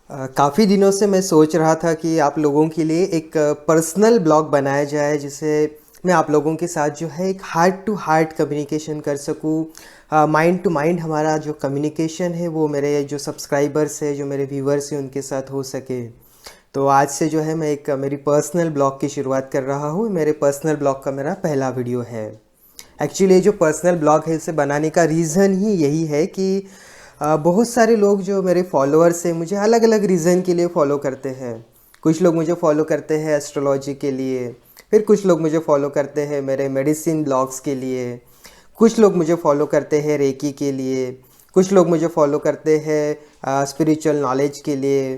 काफ़ी दिनों से मैं सोच रहा था कि आप लोगों के लिए एक पर्सनल ब्लॉग बनाया जाए जिसे मैं आप लोगों के साथ जो है एक हार्ट टू हार्ट कम्युनिकेशन कर सकूं। माइंड टू माइंड हमारा जो कम्युनिकेशन है वो मेरे जो सब्सक्राइबर्स है, जो मेरे व्यूवर्स हैं, उनके साथ हो सके। तो आज से जो है मैं एक मेरी पर्सनल ब्लॉग की शुरुआत कर रहा हूँ। मेरे पर्सनल ब्लॉग का मेरा पहला वीडियो है। एक्चुअली ये जो पर्सनल ब्लॉग है इसे बनाने का रीज़न ही यही है कि बहुत सारे लोग जो मेरे फॉलोअर्स हैं मुझे अलग अलग रीज़न के लिए फ़ॉलो करते हैं। कुछ लोग मुझे फ़ॉलो करते हैं एस्ट्रोलॉजी के लिए, फिर कुछ लोग मुझे फ़ॉलो करते हैं मेरे मेडिसिन ब्लॉग्स के लिए, कुछ लोग मुझे फ़ॉलो करते हैं रेकी के लिए, कुछ लोग मुझे फ़ॉलो करते हैं स्पिरिचुअल नॉलेज के लिए।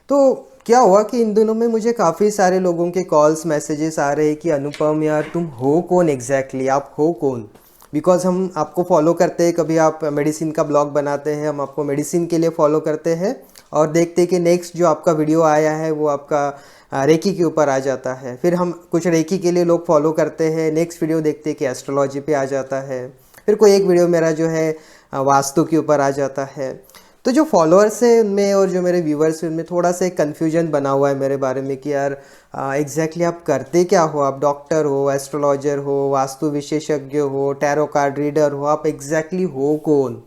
तो क्या हुआ कि इन दिनों में मुझे काफ़ी सारे लोगों के कॉल्स मैसेजेस आ रहे हैं कि अनुपम यार तुम हो कौन एग्जैक्टली, आप हो कौन। बिकॉज़ हम आपको फॉलो करते हैं, कभी आप मेडिसिन का ब्लॉग बनाते हैं, हम आपको मेडिसिन के लिए फॉलो करते हैं और देखते हैं कि नेक्स्ट जो आपका वीडियो आया है वो आपका रेकी के ऊपर आ जाता है। फिर हम कुछ रेकी के लिए लोग फॉलो करते हैं, नेक्स्ट वीडियो देखते हैं कि एस्ट्रोलॉजी पे आ जाता है। फिर कोई एक वीडियो मेरा जो है वास्तु के ऊपर आ जाता है। तो जो फॉलोअर्स हैं उनमें और जो मेरे व्यूवर्स हैं उनमें थोड़ा सा एक कन्फ्यूजन बना हुआ है मेरे बारे में कि यार एग्जैक्टली आप करते क्या हो, आप डॉक्टर हो, एस्ट्रोलॉजर हो, वास्तु विशेषज्ञ हो, टैरो कार्ड रीडर हो, आप एग्जैक्टली हो कौन।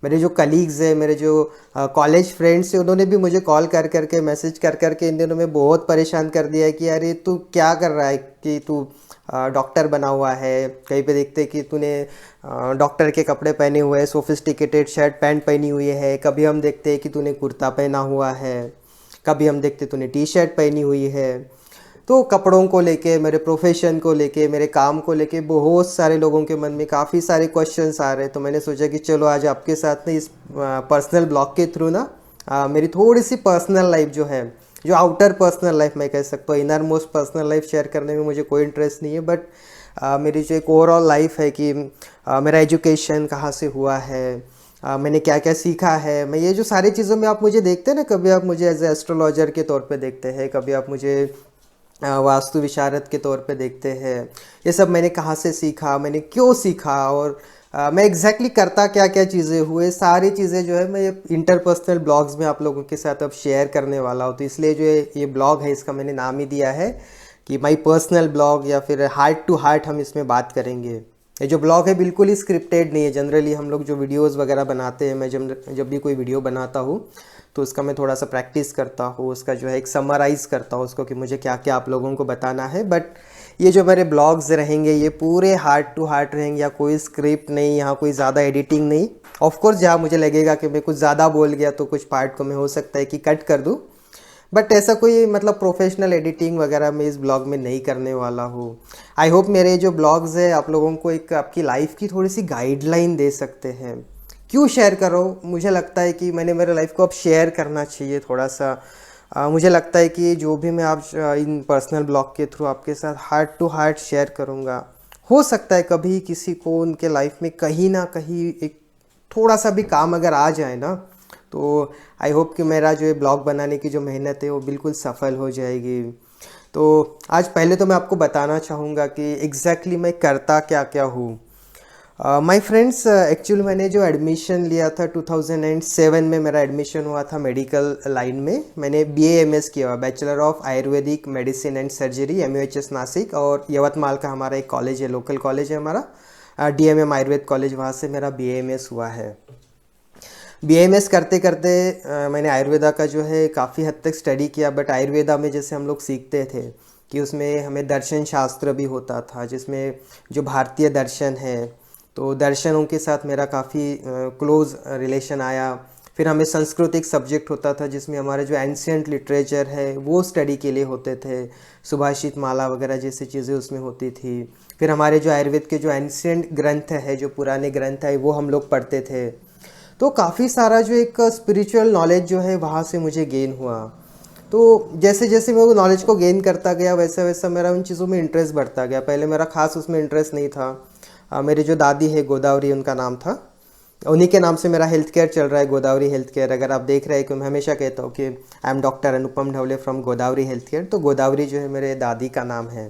मेरे जो कलीग्स हैं, मेरे जो कॉलेज फ्रेंड्स हैं, उन्होंने भी मुझे कॉल कर करके मैसेज कर करके इन दिनों में बहुत परेशान कर दिया है कि यार ये तू क्या कर रहा है कि तू डॉक्टर बना हुआ है। कहीं पे देखते कि तूने डॉक्टर के कपड़े पहने हुए हैं, सोफिस्टिकेटेड शर्ट पैंट पहनी हुई है, कभी हम देखते हैं कि तूने कुर्ता पहना हुआ है, कभी हम देखते तूने टी शर्ट पहनी हुई है। तो कपड़ों को लेके, मेरे प्रोफेशन को लेके, मेरे काम को लेके बहुत सारे लोगों के मन में काफ़ी सारे क्वेश्चंस आ रहे हैं। तो मैंने सोचा कि चलो आज आपके साथ ना इस पर्सनल ब्लॉग के थ्रू ना मेरी थोड़ी सी पर्सनल लाइफ जो है, जो आउटर पर्सनल लाइफ मैं कह सकता हूँ, inner most personal life share करने में मुझे कोई इंटरेस्ट नहीं है। बट मेरी जो एक ओवरऑल लाइफ है कि मेरा एजुकेशन कहाँ से हुआ है, मैंने क्या क्या सीखा है, मैं ये जो सारी चीज़ों में आप मुझे देखते हैं ना, कभी आप मुझे एज ए एस्ट्रोलॉजर के तौर पे देखते हैं, कभी आप मुझे वास्तु विशारद के तौर पे देखते हैं। ये सब मैंने कहाँ से सीखा, मैंने क्यों सीखा और मैं एग्जैक्टली करता क्या क्या चीज़ें हुए, सारी चीज़ें जो है मैं ये इंटरपर्सनल ब्लॉग्स में आप लोगों के साथ अब शेयर करने वाला हूँ। तो इसलिए जो है ये ब्लॉग है इसका मैंने नाम ही दिया है कि माई पर्सनल ब्लॉग, या फिर हार्ट टू हार्ट हम इसमें बात करेंगे। ये जो ब्लॉग है बिल्कुल ही स्क्रिप्टेड नहीं है। जनरली हम लोग जो वीडियोस वगैरह बनाते हैं, मैं जब भी कोई वीडियो बनाता हूँ तो उसका मैं थोड़ा सा प्रैक्टिस करता हूँ, उसका जो है एक समराइज़ करता हूँ उसको कि मुझे क्या क्या आप लोगों को बताना है। बट ये जो मेरे ब्लॉग्स रहेंगे ये पूरे हार्ट टू हार्ट रहेंगे, या कोई स्क्रिप्ट नहीं, यहाँ कोई ज़्यादा एडिटिंग नहीं। ऑफ कोर्स जहाँ मुझे लगेगा कि मैं कुछ ज़्यादा बोल गया तो कुछ पार्ट को मैं हो सकता है कि कट कर दूँ, बट ऐसा कोई मतलब प्रोफेशनल एडिटिंग वगैरह मैं इस ब्लॉग में नहीं करने वाला हूँ। आई होप मेरे जो ब्लॉग्स है आप लोगों को एक आपकी लाइफ की थोड़ी सी गाइडलाइन दे सकते हैं। क्यों शेयर करो, मुझे लगता है कि मैंने मेरे लाइफ को अब शेयर करना चाहिए थोड़ा सा। मुझे लगता है कि जो भी मैं आप इन पर्सनल ब्लॉग के थ्रू आपके साथ हार्ट टू हार्ट शेयर करूँगा, हो सकता है कभी किसी को उनके लाइफ में कहीं ना कहीं एक थोड़ा सा भी काम अगर आ जाए ना, तो आई होप कि मेरा जो ये ब्लॉग बनाने की जो मेहनत है वो बिल्कुल सफल हो जाएगी। तो आज पहले तो मैं आपको बताना चाहूँगा कि एग्जैक्टली मैं करता क्या क्या हूँ। माय फ्रेंड्स, एक्चुअली मैंने जो एडमिशन लिया था 2007 में, मेरा एडमिशन हुआ था मेडिकल लाइन में। मैंने BA MS किया हुआ, bachelor of Ayurvedic medicine and surgery, MUHS Nashik, और यवतमाल का हमारा एक कॉलेज है, लोकल कॉलेज है हमारा, DMM आयुर्वेद कॉलेज, वहाँ से मेरा BAMS हुआ है। BAMS करते करते मैंने आयुर्वेदा का जो है काफ़ी हद तक स्टडी किया। बट आयुर्वेदा में जैसे हम लोग सीखते थे कि उसमें हमें दर्शन शास्त्र भी होता था, जिसमें जो भारतीय दर्शन है, तो दर्शनों के साथ मेरा काफ़ी क्लोज रिलेशन आया। फिर हमें संस्कृत एक सब्जेक्ट होता था जिसमें हमारे जो एंशियंट लिटरेचर है वो स्टडी के लिए होते थे, सुभाषित माला वगैरह जैसी चीज़ें उसमें होती थी। फिर हमारे जो आयुर्वेद के जो एंशियंट ग्रंथ है, जो पुराने ग्रंथ है, वो हम लोग पढ़ते थे। तो काफ़ी सारा जो एक स्पिरिचुअल नॉलेज जो है वहाँ से मुझे गेन हुआ। तो जैसे जैसे मैं वो नॉलेज को गेन करता गया वैसा वैसा मेरा उन चीज़ों में इंटरेस्ट बढ़ता गया। पहले मेरा खास उसमें इंटरेस्ट नहीं था। मेरी जो दादी है, गोदावरी उनका नाम था, उन्हीं के नाम से मेरा हेल्थ केयर चल रहा है, गोदावरी हेल्थ केयर। अगर आप देख रहे हैं कि मैं हमेशा कहता हूँ कि I am doctor Anupam Dhawale from Godavari health care, तो गोदावरी जो है मेरे दादी का नाम है।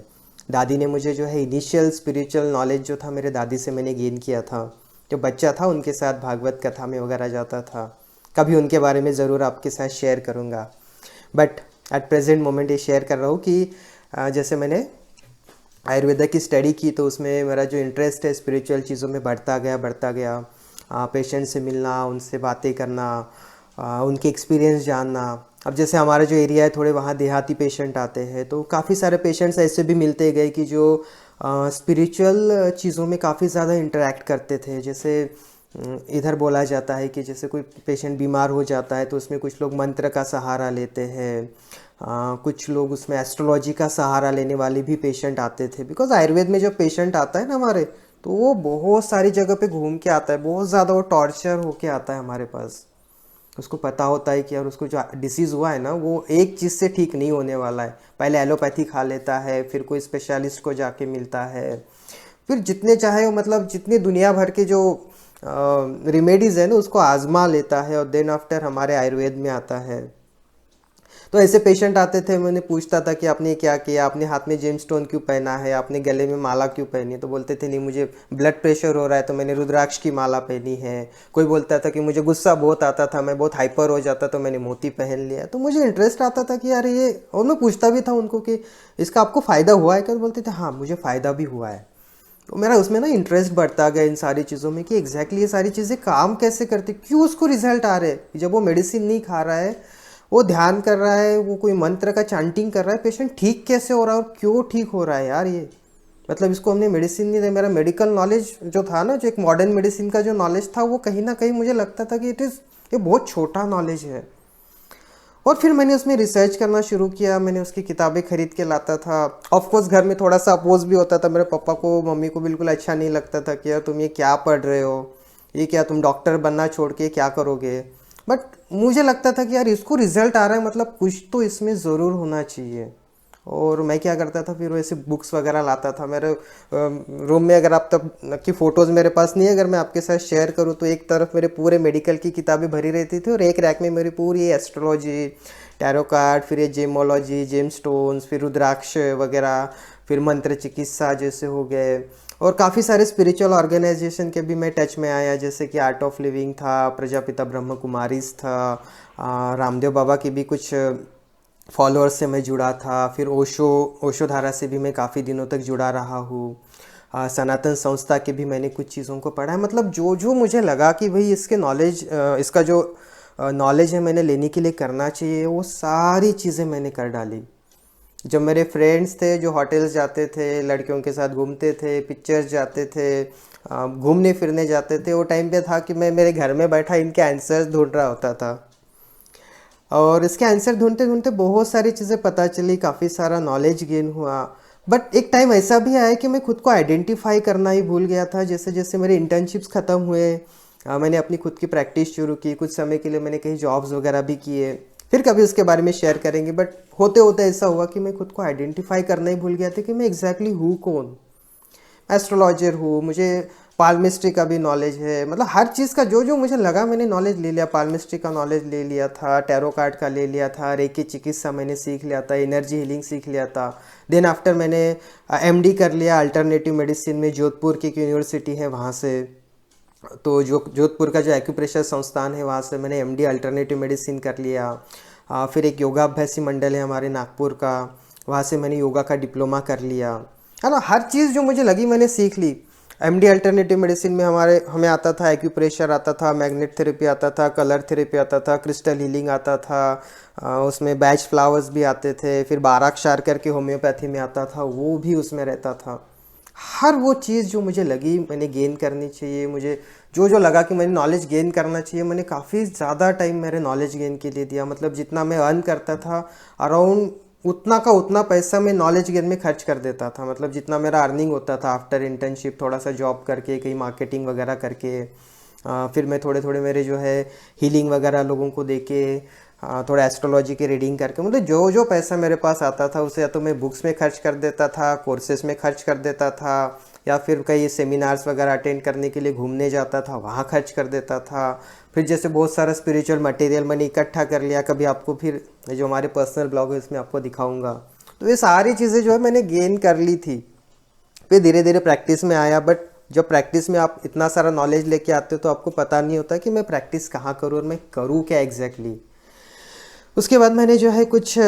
दादी ने मुझे जो है इनिशियल स्पिरिचुअल नॉलेज जो था मेरे दादी से मैंने गेन किया था। जो बच्चा था उनके साथ भागवत कथा में वगैरह जाता था, कभी उनके बारे में ज़रूर आपके साथ शेयर करूँगा। बट एट प्रेजेंट मोमेंट ये शेयर कर रहा हूँ कि जैसे मैंने आयुर्वेदा की स्टडी की तो उसमें मेरा जो इंटरेस्ट है स्पिरिचुअल चीज़ों में बढ़ता गया। पेशेंट से मिलना, उनसे बातें करना, उनके एक्सपीरियंस जानना। अब जैसे हमारा जो एरिया है थोड़े वहाँ देहाती पेशेंट आते हैं, तो काफ़ी सारे पेशेंट्स ऐसे भी मिलते गए कि जो स्पिरिचुअल चीज़ों में काफ़ी ज़्यादा इंटरेक्ट करते थे। जैसे इधर बोला जाता है कि जैसे कोई पेशेंट बीमार हो जाता है तो उसमें कुछ लोग मंत्र का सहारा लेते हैं, कुछ लोग उसमें एस्ट्रोलॉजी का सहारा लेने वाले भी पेशेंट आते थे। बिकॉज आयुर्वेद में जब पेशेंट आता है ना हमारे, तो वो बहुत सारी जगह पे घूम के आता है, बहुत ज़्यादा वो टॉर्चर होके आता है हमारे पास। उसको पता होता है कि यार उसको जो डिसीज़ हुआ है ना वो एक चीज़ से ठीक नहीं होने वाला है। पहले एलोपैथी खा लेता है, फिर कोई स्पेशलिस्ट को जाके मिलता है, फिर जितने चाहे वो मतलब जितनी दुनिया भर के जो रेमेडीज़ है ना उसको आजमा लेता है, और देन आफ्टर हमारे आयुर्वेद में आता है। तो ऐसे पेशेंट आते थे, मैंने पूछता था कि आपने क्या किया, आपने हाथ में जेम स्टोन क्यों पहना है, आपने गले में माला क्यों पहनी है। तो बोलते थे नहीं मुझे ब्लड प्रेशर हो रहा है तो मैंने रुद्राक्ष की माला पहनी है। कोई बोलता था कि मुझे गुस्सा बहुत आता था, मैं बहुत हाइपर हो जाता तो मैंने मोती पहन लिया। तो मुझे इंटरेस्ट आता था कि यार ये, और मैं पूछता भी था उनको कि इसका आपको फ़ायदा हुआ है क्या। तो बोलते थे हाँ मुझे फ़ायदा भी हुआ है। तो मेरा उसमें ना इंटरेस्ट बढ़ता गया इन सारी चीज़ों में कि एग्जैक्टली ये सारी चीज़ें काम कैसे करती, क्यों उसको रिजल्ट आ रहे हैं। जब वो मेडिसिन नहीं खा रहा है, वो ध्यान कर रहा है, वो कोई मंत्र का चांटिंग कर रहा है, पेशेंट ठीक कैसे हो रहा है और क्यों ठीक हो रहा है यार ये। मतलब इसको हमने मेडिसिन नहीं दिया। मेरा मेडिकल नॉलेज जो था ना, जो एक मॉडर्न मेडिसिन का जो नॉलेज था, वो कहीं ना कहीं मुझे लगता था कि ये बहुत छोटा नॉलेज है। और फिर मैंने उसमें रिसर्च करना शुरू किया, मैंने उसकी किताबें खरीद के लाता था। ऑफकोर्स घर में थोड़ा सा अपोज भी होता था, मेरे पापा को मम्मी को बिल्कुल अच्छा नहीं लगता था कि यार तुम ये क्या पढ़ रहे हो, ये क्या तुम डॉक्टर बनना छोड़ के क्या करोगे। बट मुझे लगता था कि यार इसको रिजल्ट आ रहा है, मतलब कुछ तो इसमें ज़रूर होना चाहिए। और मैं क्या करता था, फिर वैसे बुक्स वगैरह लाता था। मेरे रूम में, अगर आप तब की फ़ोटोज़ मेरे पास नहीं है, अगर मैं आपके साथ शेयर करूँ तो एक तरफ मेरे पूरे मेडिकल की किताबें भरी रहती थी, और एक रैक में मेरी पूरी एस्ट्रोलॉजी, टैरो कार्ड, फिर ये जेमोलॉजी, जेम स्टोन्स, फिर रुद्राक्ष वगैरह, फिर मंत्र चिकित्सा जैसे हो गए। और काफ़ी सारे स्पिरिचुअल ऑर्गेनाइजेशन के भी मैं टच में आया, जैसे कि आर्ट ऑफ लिविंग था, प्रजापिता ब्रह्म कुमारीज था, रामदेव बाबा की भी कुछ फॉलोअर्स से मैं जुड़ा था। फिर ओशो धारा से भी मैं काफ़ी दिनों तक जुड़ा रहा हूँ। सनातन संस्था के भी मैंने कुछ चीज़ों को पढ़ा है। मतलब जो जो मुझे लगा कि भाई इसके नॉलेज, इसका जो नॉलेज है मैंने लेने के लिए करना चाहिए, वो सारी चीज़ें मैंने कर डाली। जब मेरे फ्रेंड्स थे जो होटल्स जाते थे, लड़कियों के साथ घूमते थे, पिक्चर्स जाते थे, घूमने फिरने जाते थे, वो टाइम पे था कि मैं मेरे घर में बैठा इनके आंसर्स ढूंढ रहा होता था। और इसके आंसर ढूंढते ढूंढते बहुत सारी चीज़ें पता चली, काफ़ी सारा नॉलेज गेन हुआ। बट एक टाइम ऐसा भी आया कि मैं खुद को आइडेंटिफाई करना ही भूल गया था। जैसे जैसे मेरे इंटर्नशिप्स ख़त्म हुए, मैंने अपनी खुद की प्रैक्टिस शुरू की, कुछ समय के लिए मैंने कहीं जॉब्स वगैरह भी किए, फिर कभी उसके बारे में शेयर करेंगे। बट होते होते ऐसा हुआ कि मैं खुद को आइडेंटिफाई करना ही भूल गया था कि मैं एग्जैक्टली हूँ कौन। एस्ट्रोलॉजर हूँ, मुझे पालमिस्ट्री का भी नॉलेज है, मतलब हर चीज़ का जो जो मुझे लगा मैंने नॉलेज ले लिया। पालमिस्ट्री का नॉलेज ले लिया था, टैरो कार्ड का ले लिया था, रेकी चिकित्सा मैंने सीख लिया था, एनर्जी हीलिंग सीख लिया था। देन आफ्टर मैंने एमडी कर लिया अल्टरनेटिव मेडिसिन में, जोधपुर की एक यूनिवर्सिटी है वहाँ से। तो जो जोधपुर का जो एक्यूप्रेशर संस्थान है वहाँ से मैंने एमडी अल्टरनेटिव मेडिसिन कर लिया। फिर एक योगाभ्यासी मंडल है हमारे नागपुर का, वहाँ से मैंने योगा का डिप्लोमा कर लिया, है ना। हर चीज़ जो मुझे लगी मैंने सीख ली। एमडी अल्टरनेटिव मेडिसिन में हमें आता था एक्यूप्रेशर आता था, मैग्नेट थेरेपी आता था, कलर थेरेपी आता था, क्रिस्टल हीलिंग आता था, उसमें बैच फ्लावर्स भी आते थे, फिर बाराक्षार करके होम्योपैथी में आता था, वो भी उसमें रहता था। हर वो चीज़ जो मुझे लगी मैंने गेन करनी चाहिए, मुझे जो जो लगा कि मैंने नॉलेज गेन करना चाहिए, मैंने काफ़ी ज़्यादा टाइम मेरे नॉलेज गेन के लिए दिया। मतलब जितना मैं अर्न करता था अराउंड उतना का उतना पैसा मैं नॉलेज गेन में खर्च कर देता था। मतलब जितना मेरा अर्निंग होता था आफ्टर इंटर्नशिप, थोड़ा सा जॉब करके, कहीं मार्केटिंग वगैरह करके, फिर मैं थोड़े थोड़े मेरे जो है हीलिंग वगैरह लोगों को दे के, थोड़ा एस्ट्रोलॉजी की रीडिंग करके, मतलब जो जो पैसा मेरे पास आता था उसे या तो मैं बुक्स में खर्च कर देता था, कोर्सेज में खर्च कर देता था, या फिर कई सेमिनार्स वगैरह अटेंड करने के लिए घूमने जाता था, वहाँ खर्च कर देता था। फिर जैसे बहुत सारा स्पिरिचुअल मटेरियल मैंने इकट्ठा कर लिया, कभी आपको फिर जो हमारे पर्सनल ब्लॉग है इसमें आपको दिखाऊंगा। तो ये सारी चीज़ें जो है मैंने गेन कर ली थी, फिर धीरे धीरे प्रैक्टिस में आया। बट जब प्रैक्टिस में आप इतना सारा नॉलेज लेके आते हो तो आपको पता नहीं होता कि मैं प्रैक्टिस कहाँ करूँ और मैं करूँ क्या एग्जैक्टली। उसके बाद मैंने जो है कुछ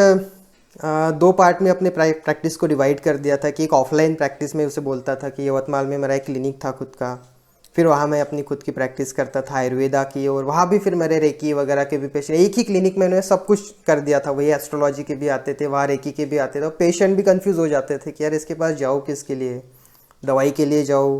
दो पार्ट में अपने प्रैक्टिस को डिवाइड कर दिया था कि एक ऑफलाइन प्रैक्टिस में उसे बोलता था कि यवतमाल में मेरा एक क्लिनिक था खुद का, फिर वहाँ मैं अपनी खुद की प्रैक्टिस करता था आयुर्वेदा की, और वहाँ भी फिर मेरे रेकी वगैरह के भी पेशेंट, एक ही क्लिनिक में उन्होंने सब कुछ कर दिया था, वही एस्ट्रोलॉजी के भी आते थे, वहाँ रेकी के भी आते थे, और पेशेंट भी कंफ्यूज हो जाते थे कि यार इसके पास जाओ किसके लिए, दवाई के लिए जाओ,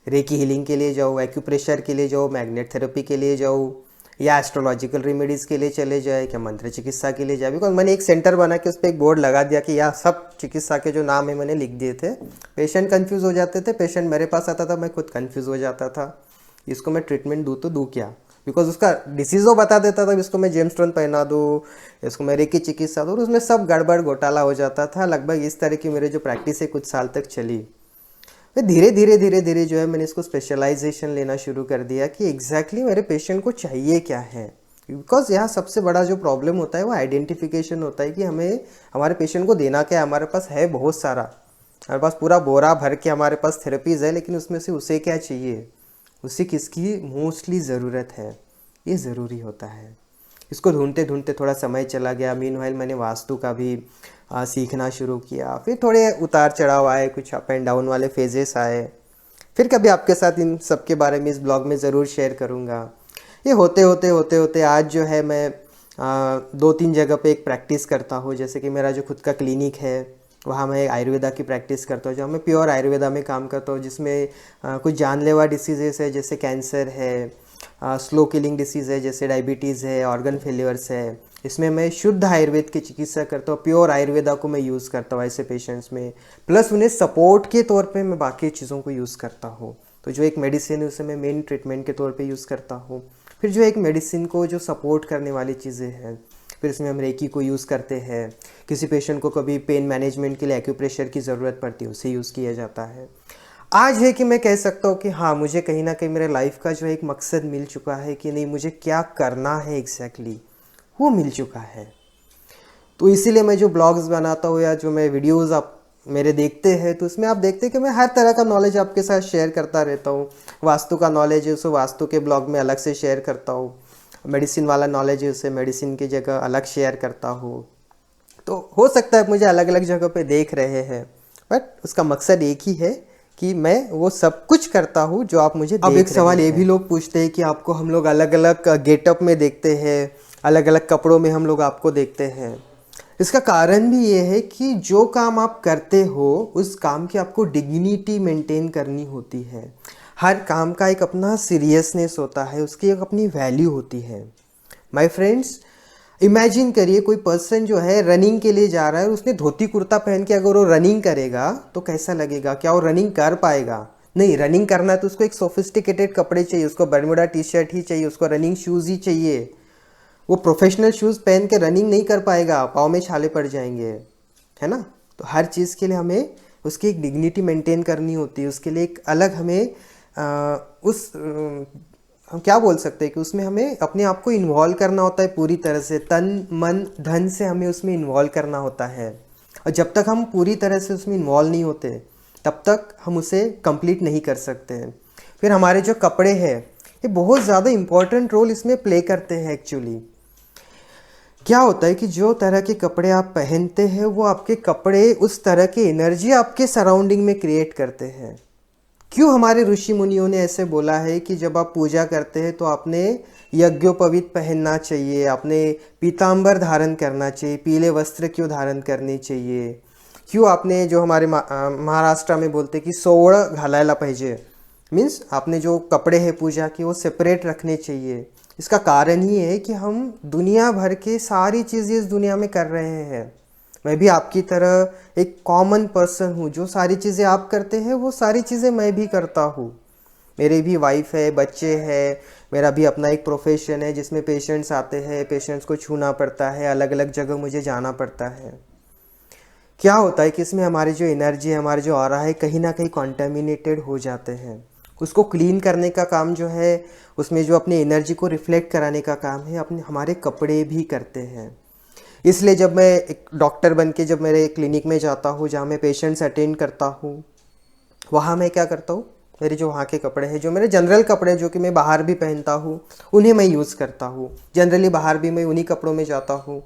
रेकी हीलिंग के लिए जाओ, एक्यूप्रेशर के लिए जाओ, मैग्नेट थेरेपी के लिए जाओ, या एस्ट्रोलॉजिकल रेमेडीज़ के लिए चले जाए, क्या मंत्र चिकित्सा के लिए जाए। बिकॉज मैंने एक सेंटर बना के उस पर एक बोर्ड लगा दिया कि यह सब चिकित्सा के जो नाम है मैंने लिख दिए थे। पेशेंट कंफ्यूज हो जाते थे, पेशेंट मेरे पास आता था, मैं खुद कंफ्यूज हो जाता था, इसको मैं ट्रीटमेंट दूँ तो दूँ क्या, बिकॉज उसका डिसीज़ वो बता देता था, इसको मैं जेम्स स्टोन पहना दूँ, इसको मैं रेकी चिकित्सा दूँ, उसमें सब गड़बड़ घोटाला हो जाता था। लगभग इस तरह की मेरे जो प्रैक्टिस है कुछ साल तक चली। फिर धीरे धीरे जो है मैंने इसको स्पेशलाइजेशन लेना शुरू कर दिया कि एग्जैक्टली मेरे पेशेंट को चाहिए क्या है। बिकॉज यहाँ सबसे बड़ा जो प्रॉब्लम होता है वो आइडेंटिफिकेशन होता है कि हमें हमारे पेशेंट को देना क्या है। हमारे पास है बहुत सारा, हमारे पास पूरा बोरा भर के हमारे पास थेरेपीज़ है, लेकिन उसमें से उसे क्या चाहिए, उसे किसकी मोस्टली ज़रूरत है, ये ज़रूरी होता है। इसको ढूंढते ढूंढते थोड़ा समय चला गया। मीनवाइल मैंने वास्तु का भी सीखना शुरू किया, फिर थोड़े उतार चढ़ाव आए, कुछ अप एंड डाउन वाले फेजेस आए, फिर कभी आपके साथ इन सब के बारे में इस ब्लॉग में ज़रूर शेयर करूँगा। ये होते होते होते होते आज जो है मैं 2-3 जगह पे एक प्रैक्टिस करता हूँ। जैसे कि मेरा जो खुद का क्लिनिक है वहाँ मैं आयुर्वेदा की प्रैक्टिस करता हूँ, जहाँ मैं प्योर आयुर्वेदा में काम करता हूँ, जिसमें कुछ जानलेवा डिसीज़ेस है जैसे कैंसर है, स्लो किलिंग डिसीज़ है जैसे डायबिटीज़ है, ऑर्गन फेलियर्स है। इसमें मैं शुद्ध आयुर्वेद की चिकित्सा करता हूँ, प्योर आयुर्वेदा को मैं यूज़ करता हूँ ऐसे पेशेंट्स में, प्लस उन्हें सपोर्ट के तौर पे मैं बाकी चीज़ों को यूज़ करता हूँ। तो जो एक मेडिसिन है उसे मैं मेन ट्रीटमेंट के तौर पे यूज़ करता हूँ। फिर जो एक मेडिसिन को जो सपोर्ट करने वाली चीज़ें हैं, फिर इसमें हम रेकी को यूज़ करते हैं। किसी पेशेंट को कभी पेन मैनेजमेंट के लिए एक्यूप्रेशर की ज़रूरत पड़ती है, उसे यूज़ किया जाता है। आज है कि मैं कह सकता हूँ कि हाँ, मुझे कहीं ना कहीं मेरे लाइफ का जो एक मकसद मिल चुका है कि नहीं, मुझे क्या करना है एग्जैक्टली वो मिल चुका है। तो इसीलिए मैं जो ब्लॉग्स बनाता हूँ या जो मैं वीडियोस आप मेरे देखते हैं, तो उसमें आप देखते हैं कि मैं हर तरह का नॉलेज आपके साथ शेयर करता रहता हूँ। वास्तु का नॉलेज है उसे वास्तु के ब्लॉग में अलग से शेयर करता हूँ, मेडिसिन वाला नॉलेज है उसे मेडिसिन की जगह अलग शेयर करता हूँ। तो हो सकता है मुझे अलग अलग जगह पे देख रहे हैं, बट उसका मकसद एक ही है कि मैं वो सब कुछ करता हूँ जो आप मुझे अब एक सवाल ये भी लोग पूछते हैं कि आपको हम लोग अलग अलग गेटअप में देखते हैं, अलग अलग कपड़ों में हम लोग आपको देखते हैं। इसका कारण भी ये है कि जो काम आप करते हो उस काम की आपको डिग्निटी मेंटेन करनी होती है। हर काम का एक अपना सीरियसनेस होता है, उसकी एक अपनी वैल्यू होती है। माय फ्रेंड्स, इमेजिन करिए कोई पर्सन जो है रनिंग के लिए जा रहा है, उसने धोती कुर्ता पहन के अगर वो रनिंग करेगा तो कैसा लगेगा? क्या वो रनिंग कर पाएगा? नहीं। रनिंग करना है तो उसको एक सोफिस्टिकेटेड कपड़े चाहिए, उसको बरमूडा टी शर्ट ही चाहिए, उसको रनिंग शूज़ ही चाहिए। वो प्रोफेशनल शूज़ पहन के रनिंग नहीं कर पाएगा, पाँव में छाले पड़ जाएंगे, है ना। तो हर चीज़ के लिए हमें उसकी एक डिग्निटी मेंटेन करनी होती है, उसके लिए एक अलग हमें हम क्या बोल सकते हैं कि उसमें हमें अपने आप को इन्वॉल्व करना होता है पूरी तरह से, तन मन धन से हमें उसमें इन्वॉल्व करना होता है। और जब तक हम पूरी तरह से उसमें इन्वॉल्व नहीं होते तब तक हम उसे कंप्लीट नहीं कर सकते हैं। फिर हमारे जो कपड़े हैं ये बहुत ज़्यादा इम्पोर्टेंट रोल इसमें प्ले करते हैं। एक्चुअली क्या होता है कि जो तरह के कपड़े आप पहनते हैं वो आपके कपड़े उस तरह की एनर्जी आपके सराउंडिंग में क्रिएट करते हैं। क्यों हमारे ऋषि मुनियों ने ऐसे बोला है कि जब आप पूजा करते हैं तो आपने यज्ञोपवीत पहनना चाहिए, आपने पीतांबर धारण करना चाहिए, पीले वस्त्र क्यों धारण करने चाहिए, क्यों आपने जो हमारे महाराष्ट्र में बोलते कि सोवळं घालायला पाहिजे, मीन्स आपने जो कपड़े हैं पूजा के वो सेपरेट रखने चाहिए। इसका कारण ही है कि हम दुनिया भर के सारी चीज़ें इस दुनिया में कर रहे हैं। मैं भी आपकी तरह एक कॉमन पर्सन हूँ, जो सारी चीज़ें आप करते हैं वो सारी चीज़ें मैं भी करता हूँ। मेरी भी वाइफ है, बच्चे हैं, मेरा भी अपना एक प्रोफेशन है जिसमें पेशेंट्स आते हैं, पेशेंट्स को छूना पड़ता है, अलग अलग जगह मुझे जाना पड़ता है। क्या होता है कि इसमें हमारी जो एनर्जी है, हमारे जो ऑरा है, कहीं ना कहीं कॉन्टेमिनेटेड हो जाते हैं। उसको क्लीन करने का काम जो है, उसमें जो अपनी एनर्जी को रिफ्लेक्ट कराने का काम है, अपने हमारे कपड़े भी करते हैं। इसलिए जब मैं एक डॉक्टर बन के जब मेरे क्लिनिक में जाता हूँ, जहाँ मैं पेशेंट्स अटेंड करता हूँ, वहाँ मैं क्या करता हूँ, मेरे जो वहाँ के कपड़े हैं, जो मेरे जनरल कपड़े जो कि मैं बाहर भी पहनता हूँ, उन्हें मैं यूज़ करता हूँ। जनरली बाहर भी मैं उन्हीं कपड़ों में जाता हूँ,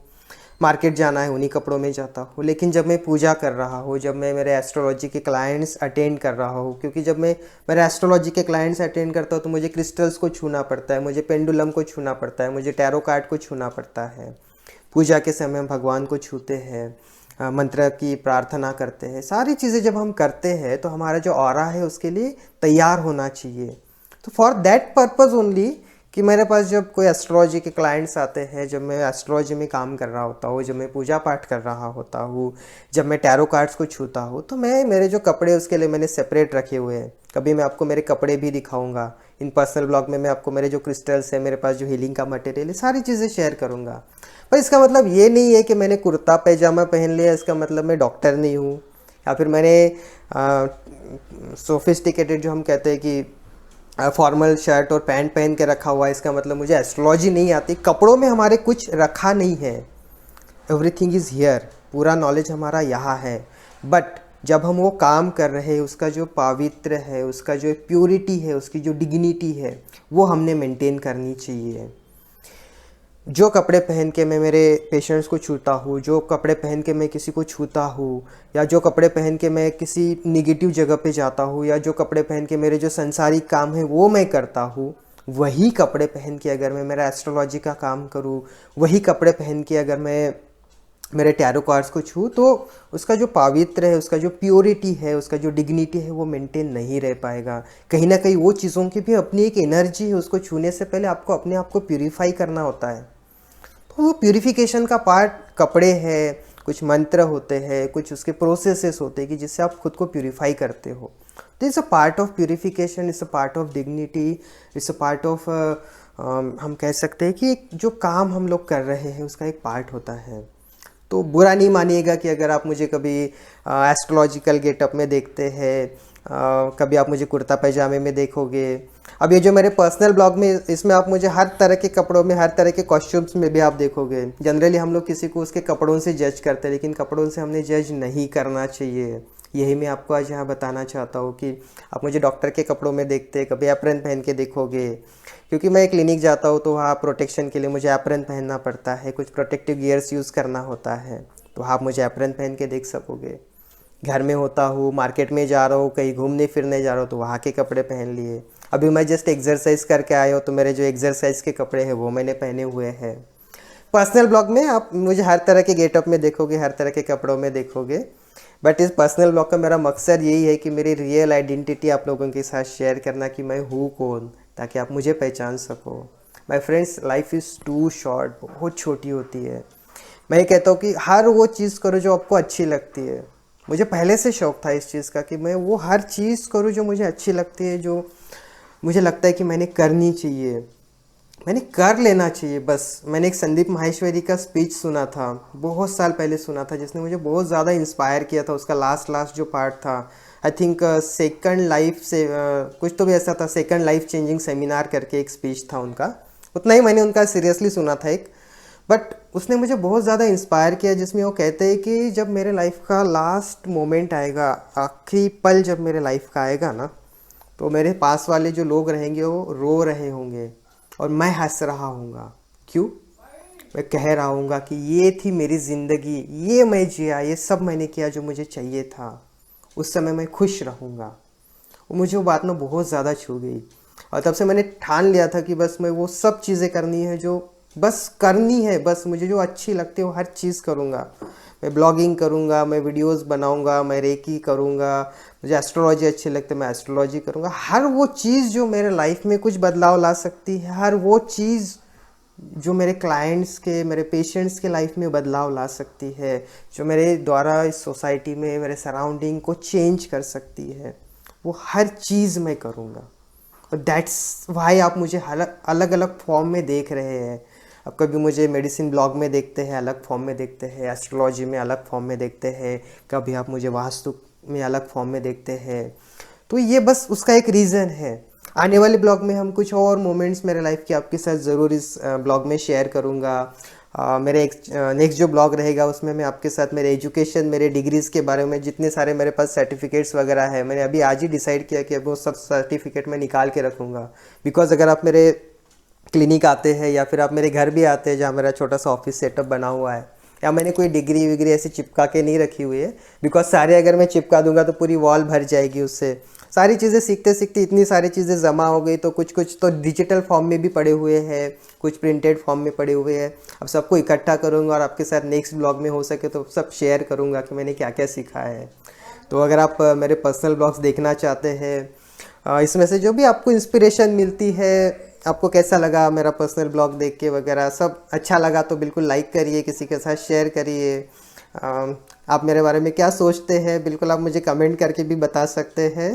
मार्केट जाना है उन्हीं कपड़ों में जाता हूँ। लेकिन जब मैं पूजा कर रहा हूँ, जब मैं मेरे एस्ट्रोलॉजी के क्लाइंट्स अटेंड कर रहा हूँ, क्योंकि जब मैं मेरे एस्ट्रोलॉजी के क्लाइंट्स अटेंड करता हूँ तो मुझे क्रिस्टल्स को छूना पड़ता है, मुझे पेंडुलम को छूना पड़ता है, मुझे टैरो कार्ड को छूना पड़ता है। पूजा के समय हम भगवान को छूते हैं, मंत्र की प्रार्थना करते हैं। सारी चीज़ें जब हम करते हैं तो हमारा जो ऑरा है उसके लिए तैयार होना चाहिए। तो फॉर दैट पर्पज़ ओनली कि मेरे पास जब कोई एस्ट्रोलॉजी के क्लाइंट्स आते हैं, जब मैं एस्ट्रोलॉजी में काम कर रहा होता हूँ, जब मैं पूजा पाठ कर रहा होता हूँ, जब मैं टैरो कार्ड्स को छूता हूँ, तो मैं मेरे जो कपड़े उसके लिए मैंने सेपरेट रखे हुए हैं। कभी मैं आपको मेरे कपड़े भी दिखाऊंगा इन पर्सनल ब्लॉग में। मैं आपको मेरे जो क्रिस्टल्स है, मेरे पास जो हीलिंग का मटेरियल है, सारी चीज़ें शेयर करूँगा। पर इसका मतलब ये नहीं है कि मैंने कुर्ता पैजामा पहन लिया इसका मतलब मैं डॉक्टर नहीं हूँ, या फिर मैंने सोफिस्टिकेटेड जो हम कहते हैं कि फॉर्मल शर्ट और पैंट पहन के रखा हुआ है, इसका मतलब मुझे एस्ट्रोलॉजी नहीं आती। कपड़ों में हमारे कुछ रखा नहीं है, एवरीथिंग इज़ हियर, पूरा नॉलेज हमारा यहाँ है। बट जब हम वो काम कर रहे हैं, उसका जो पावित्र है, उसका जो प्योरिटी है, उसकी जो डिग्निटी है, वो हमने मेंटेन करनी चाहिए। जो कपड़े पहन के मैं मेरे पेशेंट्स को छूता हूँ, जो कपड़े पहन के मैं किसी को छूता हूँ, या जो कपड़े पहन के मैं किसी निगेटिव जगह पे जाता हूँ, या जो कपड़े पहन के मेरे जो संसारिक काम है वो मैं करता हूँ, वही कपड़े पहन के अगर मैं मेरा एस्ट्रोलॉजी का काम करूँ, वही कपड़े पहन के अगर मैं मेरे टैरो कार्ड्स को छूँ, तो उसका जो पावित्र है, उसका जो प्योरिटी है, उसका जो डिग्निटी है, वो मेंटेन नहीं रह पाएगा। कहीं ना कहीं वो चीज़ों की भी अपनी एक एनर्जी है, उसको छूने से पहले आपको अपने आप को प्यूरीफाई करना होता है। तो वो प्यूरिफिकेशन का पार्ट कपड़े हैं, कुछ मंत्र होते हैं, कुछ उसके प्रोसेसेस होते हैं कि जिससे आप खुद को प्यूरिफाई करते हो। तो it's a part of purification, it's a part of dignity, it's a part of हम कह सकते हैं कि जो काम हम लोग कर रहे हैं उसका एक पार्ट होता है। तो बुरा नहीं मानिएगा कि अगर आप मुझे कभी एस्ट्रोलॉजिकल गेटअप में देखते हैं, कभी आप मुझे कुर्ता पैजामे में देखोगे। अब ये जो मेरे पर्सनल ब्लॉग में, इसमें आप मुझे हर तरह के कपड़ों में, हर तरह के कॉस्ट्यूम्स में भी आप देखोगे। जनरली हम लोग किसी को उसके कपड़ों से जज करते हैं, लेकिन कपड़ों से हमने जज नहीं करना चाहिए। यही मैं आपको आज यहाँ बताना चाहता हूँ कि आप मुझे डॉक्टर के कपड़ों में देखते, कभी एप्रन पहन के देखोगे, क्योंकि मैं क्लिनिक जाता हूँ तो वहाँ प्रोटेक्शन के लिए मुझे एप्रन पहनना पड़ता है, कुछ प्रोटेक्टिव गियर्स यूज़ करना होता है, तो आप मुझे एप्रन पहन के देख सकोगे। घर में होता हूँ, मार्केट में जा रहा हूँ, कहीं घूमने फिरने जा रहा हूँ, तो वहाँ के कपड़े पहन लिए। अभी मैं जस्ट एक्सरसाइज करके आया हूँ, तो मेरे जो एक्सरसाइज के कपड़े हैं वो मैंने पहने हुए हैं। पर्सनल ब्लॉग में आप मुझे हर तरह के गेटअप में देखोगे, हर तरह के कपड़ों में देखोगे। बट इस पर्सनल ब्लॉग का मेरा मकसद यही है कि मेरी रियल आइडेंटिटी आप लोगों के साथ शेयर करना, कि मैं हूँ कौन, ताकि आप मुझे पहचान सको। My friends, life is too short, बहुत छोटी होती है। मैं ये कहता हूँ कि हर वो चीज़ करो जो आपको अच्छी लगती है। मुझे पहले से शौक़ था इस चीज़ का कि मैं वो हर चीज़ करूँ जो मुझे अच्छी लगती है, जो मुझे लगता है कि मैंने करनी चाहिए, मैंने कर लेना चाहिए बस। मैंने एक संदीप माहेश्वरी का स्पीच सुना था, बहुत साल पहले सुना था, जिसने मुझे बहुत ज़्यादा इंस्पायर किया था। उसका लास्ट जो पार्ट था, आई थिंक सेकंड लाइफ से कुछ तो भी ऐसा था, सेकंड लाइफ चेंजिंग सेमिनार करके एक स्पीच था उनका। उतना ही मैंने उनका सीरियसली सुना था एक, बट उसने मुझे बहुत ज़्यादा इंस्पायर किया, जिसमें वो कहते हैं कि जब मेरे लाइफ का लास्ट मोमेंट आएगा, आखिरी पल जब मेरे लाइफ का आएगा ना, तो मेरे पास वाले जो लोग रहेंगे वो रो रहे होंगे और मैं हंस रहा हूँगा। क्यों? मैं कह रहा हूँगा कि ये थी मेरी ज़िंदगी, ये मैं जिया, ये सब मैंने किया जो मुझे चाहिए था, उस समय मैं खुश रहूँगा। और मुझे वो बात में बहुत ज़्यादा छू गई, और तब से मैंने ठान लिया था कि बस मैं वो सब चीज़ें करनी है जो बस करनी है, बस मुझे जो अच्छी लगती है वो हर चीज़ करूँगा। मैं ब्लॉगिंग करूँगा, मैं वीडियोस बनाऊँगा, मैं रेकी करूँगा, मुझे एस्ट्रोलॉजी अच्छी लगती है, मैं एस्ट्रोलॉजी करूँगा। हर वो चीज़ जो मेरे लाइफ में कुछ बदलाव ला सकती है, हर वो चीज़ जो मेरे क्लाइंट्स के, मेरे पेशेंट्स के लाइफ में बदलाव ला सकती है, जो मेरे द्वारा इस सोसाइटी में मेरे सराउंडिंग को चेंज कर सकती है, वो हर चीज़ मैं करूँगा। और दैट्स वाई आप मुझे अलग अलग फॉर्म में देख रहे हैं। अब कभी मुझे मेडिसिन ब्लॉग में देखते हैं, अलग फॉर्म में देखते हैं, एस्ट्रोलॉजी में अलग फॉर्म में देखते हैं, कभी आप मुझे वास्तु में अलग फॉर्म में देखते हैं। तो ये बस उसका एक रीज़न है। आने वाले ब्लॉग में हम कुछ और मोमेंट्स मेरे लाइफ के आपके साथ ज़रूर इस ब्लॉग में शेयर करूँगा। मेरे नेक्स्ट जो ब्लॉग रहेगा उसमें मैं आपके साथ मेरे एजुकेशन, मेरे डिग्रीज़ के बारे में जितने सारे मेरे पास सर्टिफिकेट्स वगैरह है, मैंने अभी आज ही डिसाइड किया कि अब वो सब सर्टिफिकेट मैं निकाल के रखूँगा। बिकॉज़ अगर आप मेरे क्लिनिक आते हैं या फिर आप मेरे घर भी आते हैं जहाँ मेरा छोटा सा ऑफिस सेटअप बना हुआ है, या मैंने कोई डिग्री विग्री ऐसी चिपका के नहीं रखी हुई है, बिकॉज सारे अगर मैं चिपका दूंगा तो पूरी वॉल भर जाएगी उससे। सारी चीज़ें सीखते सीखते इतनी सारी चीज़ें जमा हो गई, तो कुछ कुछ तो डिजिटल फॉर्म में भी पड़े हुए हैं, कुछ प्रिंटेड फॉर्म में पड़े हुए हैं। अब सबको इकट्ठा करूँगा और आपके साथ नेक्स्ट ब्लॉग में हो सके तो सब शेयर करूँगा कि मैंने क्या क्या सीखा है। तो अगर आप मेरे पर्सनल ब्लॉग्स देखना चाहते हैं, इसमें से जो भी आपको इंस्पिरेशन मिलती है, आपको कैसा लगा मेरा पर्सनल ब्लॉग देख के वगैरह, सब अच्छा लगा तो बिल्कुल लाइक करिए, किसी के साथ शेयर करिए। आप मेरे बारे में क्या सोचते हैं बिल्कुल आप मुझे कमेंट करके भी बता सकते हैं।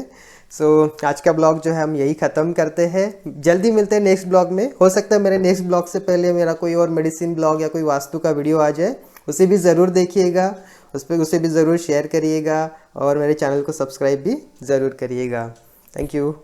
आज का ब्लॉग जो है हम यही ख़त्म करते हैं। जल्दी मिलते हैं नेक्स्ट ब्लॉग में। हो सकता है मेरे नेक्स्ट ब्लॉग से पहले मेरा कोई और मेडिसिन ब्लॉग या कोई वास्तु का वीडियो आ जाए, उसे भी ज़रूर देखिएगा, उसे भी ज़रूर शेयर करिएगा और मेरे चैनल को सब्सक्राइब भी ज़रूर करिएगा। Thank you.